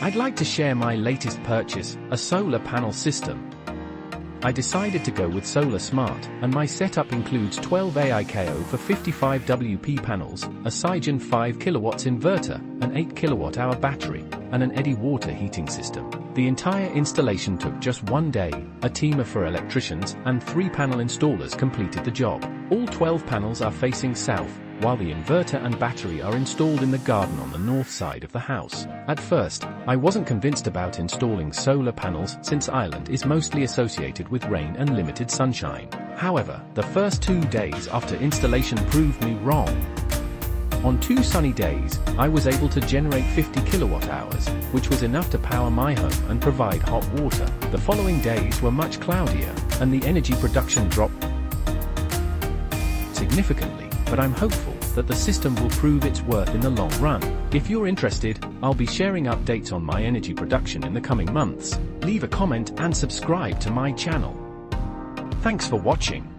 I'd like to share my latest purchase, a solar panel system. I decided to go with Solar Smart, and my setup includes 12 AIKO for 55 WP panels, a Sigen 5 kW inverter, an 8 kWh battery, and an Eddi water heating system. The entire installation took just 1 day, a team of 4 electricians and 3 panel installers completed the job. All 12 panels are facing south, while the inverter and battery are installed in the garden on the north side of the house. At first, I wasn't convinced about installing solar panels since Ireland is mostly associated with rain and limited sunshine. However, the first 2 days after installation proved me wrong. On 2 sunny days, I was able to generate 50 kilowatt-hours, which was enough to power my home and provide hot water. The following days were much cloudier, and the energy production dropped significantly, but I'm hopeful that the system will prove its worth in the long run. If you're interested, I'll be sharing updates on my energy production in the coming months. Leave a comment and subscribe to my channel. Thanks for watching.